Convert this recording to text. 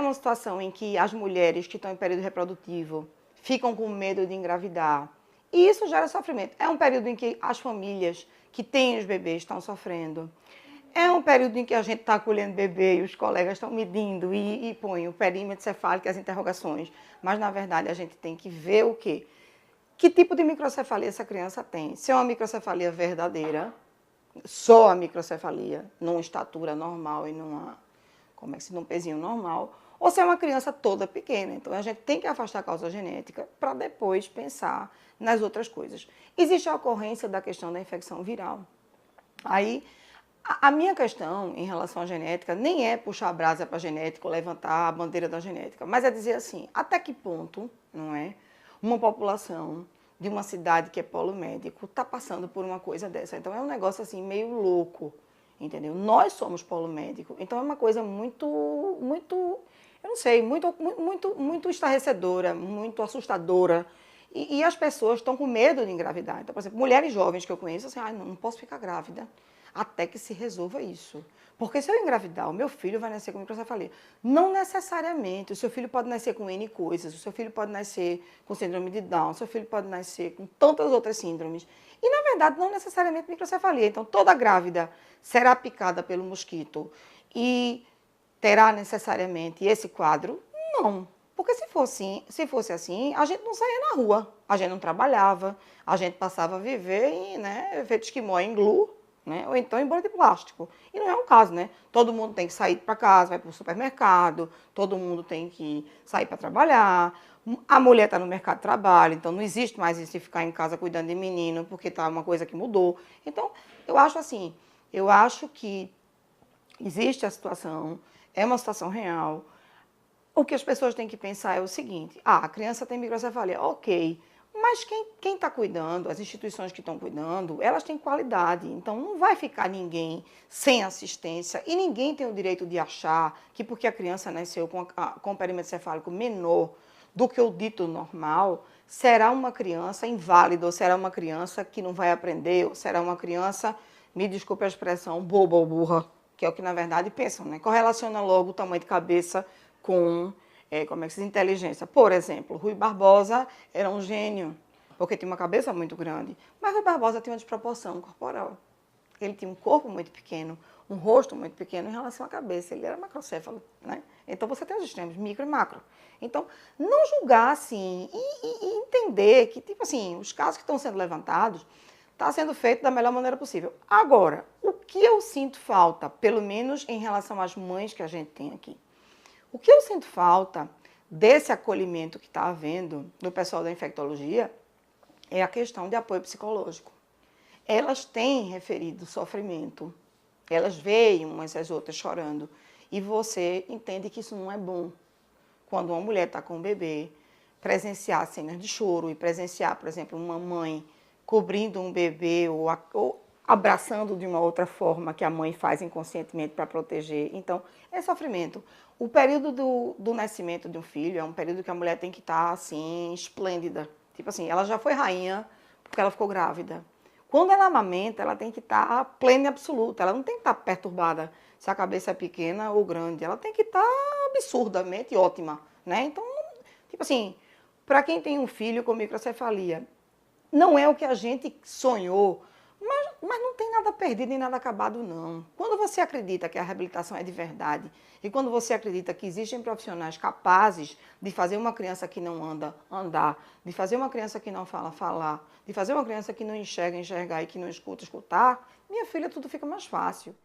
uma situação em que as mulheres que estão em período reprodutivo ficam com medo de engravidar. E isso gera sofrimento. É um período em que as famílias que têm os bebês estão sofrendo. É um período em que a gente está acolhendo bebê e os colegas estão medindo e põem o perímetro cefálico e as interrogações. Mas, na verdade, a gente tem que ver o quê? Que tipo de microcefalia essa criança tem? Se é uma microcefalia verdadeira, só a microcefalia, numa estatura normal e num pezinho normal, ou se é uma criança toda pequena. Então, a gente tem que afastar a causa genética para depois pensar nas outras coisas. Existe a ocorrência da questão da infecção viral. Aí, a minha questão em relação à genética nem é puxar a brasa para a genética ou levantar a bandeira da genética, mas é dizer assim, até que ponto, não é, uma população de uma cidade que é polo médico está passando por uma coisa dessa. Então é um negócio assim meio louco, entendeu? Nós somos polo médico, então é uma coisa eu não sei, muito estarrecedora, muito assustadora. E as pessoas estão com medo de engravidar. Então, por exemplo, mulheres jovens que eu conheço, assim, não posso ficar grávida até que se resolva isso. Porque se eu engravidar, o meu filho vai nascer com microcefalia. Não necessariamente. O seu filho pode nascer com N coisas. O seu filho pode nascer com síndrome de Down. O seu filho pode nascer com tantas outras síndromes. E, na verdade, não necessariamente microcefalia. Então, toda grávida será picada pelo mosquito e terá necessariamente esse quadro? Não. Porque se fosse assim, a gente não saía na rua. A gente não trabalhava. A gente passava a viver em, feito esquimó em glue, ou então em bolha de plástico. E não é o caso, né? Todo mundo tem que sair para casa, vai para o supermercado, todo mundo tem que sair para trabalhar. A mulher está no mercado de trabalho, então não existe mais isso de ficar em casa cuidando de menino, porque está uma coisa que mudou. Então, eu acho que existe a situação, é uma situação real. O que as pessoas têm que pensar é o seguinte, a criança tem microcefalia, ok, mas quem está cuidando, as instituições que estão cuidando, elas têm qualidade, então não vai ficar ninguém sem assistência e ninguém tem o direito de achar que porque a criança nasceu com o perímetro cefálico menor do que o dito normal, será uma criança inválida, ou será uma criança que não vai aprender, ou será uma criança, me desculpe a expressão, boba ou burra, que é o que na verdade pensam, né? Correlaciona logo o tamanho de cabeça com inteligência. Por exemplo, Rui Barbosa era um gênio, porque tinha uma cabeça muito grande, mas Rui Barbosa tinha uma desproporção corporal. Ele tinha um corpo muito pequeno, um rosto muito pequeno em relação à cabeça. Ele era macrocéfalo, né? Então você tem os extremos, micro e macro. Então, não julgar assim e entender que, tipo assim, os casos que estão sendo levantados está sendo feito da melhor maneira possível. Agora, o que eu sinto falta, pelo menos em relação às mães que a gente tem aqui, o que eu sinto falta desse acolhimento que está havendo no pessoal da infectologia é a questão de apoio psicológico. Elas têm referido sofrimento, elas veem umas às outras chorando e você entende que isso não é bom. Quando uma mulher está com um bebê, presenciar cenas de choro e presenciar, por exemplo, uma mãe cobrindo um bebê ou abraçando de uma outra forma que a mãe faz inconscientemente para proteger. Então, é sofrimento. O período do nascimento de um filho é um período que a mulher tem que estar, assim, esplêndida. Tipo assim, ela já foi rainha porque ela ficou grávida. Quando ela amamenta, ela tem que estar plena e absoluta. Ela não tem que estar perturbada se a cabeça é pequena ou grande. Ela tem que estar absurdamente ótima, né? Então, tipo assim, para quem tem um filho com microcefalia, não é o que a gente sonhou, mas não tem nada perdido nem nada acabado, não. Quando você acredita que a reabilitação é de verdade e quando você acredita que existem profissionais capazes de fazer uma criança que não anda, andar, de fazer uma criança que não fala, falar, de fazer uma criança que não enxerga, enxergar e que não escuta, escutar, minha filha, tudo fica mais fácil.